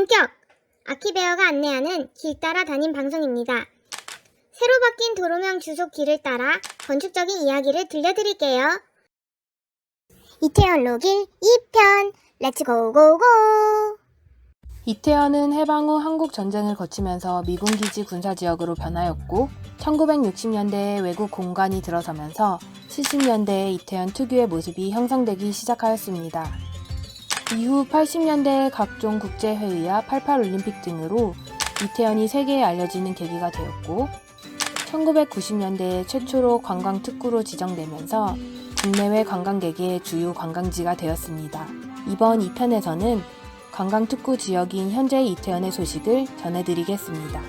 본격! 아키베어가 안내하는 길 따라 다닌 방송입니다. 새로 바뀐 도로명 주소 길을 따라 건축적인 이야기를 들려드릴게요. 이태원 로길 2편 렛츠 고고고! 이태원은 해방 후 한국 전쟁을 거치면서 미군 기지 군사지역으로 변하였고 1960년대에 외국 공간이 들어서면서 70년대에 이태원 특유의 모습이 형성되기 시작하였습니다. 이후 80년대에 각종 국제회의와 88 올림픽 등으로 이태원이 세계에 알려지는 계기가 되었고 1990년대에 최초로 관광특구로 지정되면서 국내외 관광객의 주요 관광지가 되었습니다. 이번 2편에서는 관광특구 지역인 현재 이태원의 소식을 전해드리겠습니다.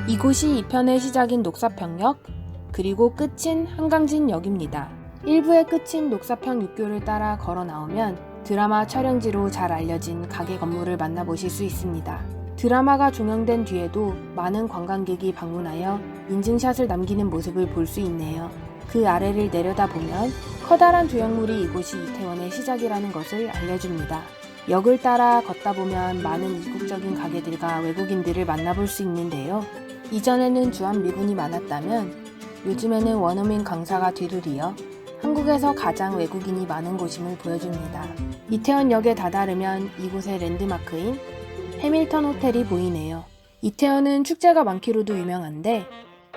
이곳이 2편의 시작인 녹사평역, 그리고 끝인 한강진역입니다. 1부의 끝인 녹사평 육교를 따라 걸어 나오면 드라마 촬영지로 잘 알려진 가게 건물을 만나보실 수 있습니다. 드라마가 종영된 뒤에도 많은 관광객이 방문하여 인증샷을 남기는 모습을 볼 수 있네요. 그 아래를 내려다보면 커다란 조형물이 이곳이 이태원의 시작이라는 것을 알려줍니다. 역을 따라 걷다 보면 많은 이국적인 가게들과 외국인들을 만나볼 수 있는데요. 이전에는 주한미군이 많았다면 요즘에는 원어민 강사가 뒤를 이어 한국에서 가장 외국인이 많은 곳임을 보여줍니다. 이태원역에 다다르면 이곳의 랜드마크인 해밀턴 호텔이 보이네요. 이태원은 축제가 많기로도 유명한데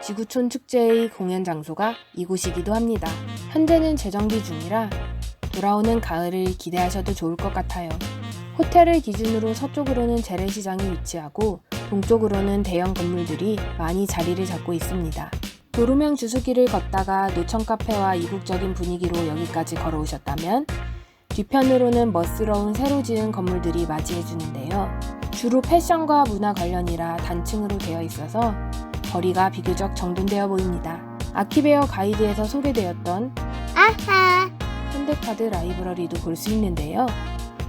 지구촌 축제의 공연 장소가 이곳이기도 합니다. 현재는 재정비 중이라 돌아오는 가을을 기대하셔도 좋을 것 같아요. 호텔을 기준으로 서쪽으로는 재래시장이 위치하고 동쪽으로는 대형 건물들이 많이 자리를 잡고 있습니다. 도로명 주소길을 걷다가 노천 카페와 이국적인 분위기로 여기까지 걸어오셨다면 뒤편으로는 멋스러운 새로 지은 건물들이 맞이해주는데요. 주로 패션과 문화 관련이라 단층으로 되어 있어서 거리가 비교적 정돈되어 보입니다. 아키베어 가이드에서 소개되었던 아하! 현대카드 라이브러리도 볼 수 있는데요.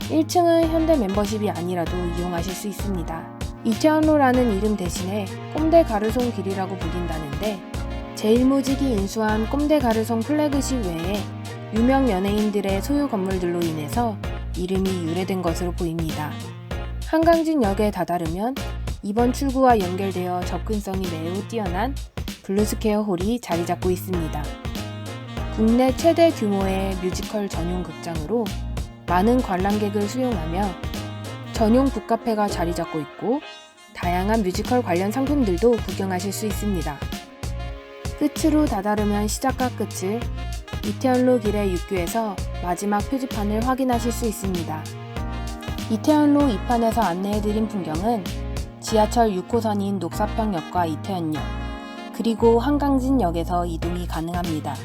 1층은 현대 멤버십이 아니라도 이용하실 수 있습니다. 이태원로라는 이름 대신에 꼼데 가르송 길이라고 불린다는데 제일모직이 인수한 꼼데 가르송 플래그십 외에 유명 연예인들의 소유 건물들로 인해서 이름이 유래된 것으로 보입니다. 한강진역에 다다르면 이번 출구와 연결되어 접근성이 매우 뛰어난 블루스퀘어 홀이 자리 잡고 있습니다. 국내 최대 규모의 뮤지컬 전용 극장으로 많은 관람객을 수용하며 전용 북카페가 자리 잡고 있고 다양한 뮤지컬 관련 상품들도 구경하실 수 있습니다. 끝으로 다다르면 시작과 끝을 이태원로 길의 육교에서 마지막 표지판을 확인하실 수 있습니다. 이태원로 2편에서 안내해드린 풍경은 지하철 6호선인 녹사평역과 이태원역, 그리고 한강진역에서 이동이 가능합니다.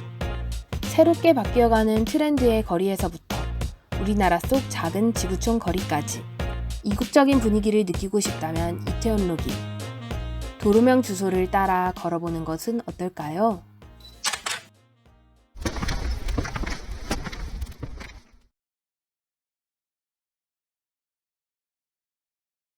새롭게 바뀌어가는 트렌드의 거리에서부터 우리나라 속 작은 지구촌 거리까지 이국적인 분위기를 느끼고 싶다면 이태원로 길, 도로명 주소를 따라 걸어보는 것은 어떨까요?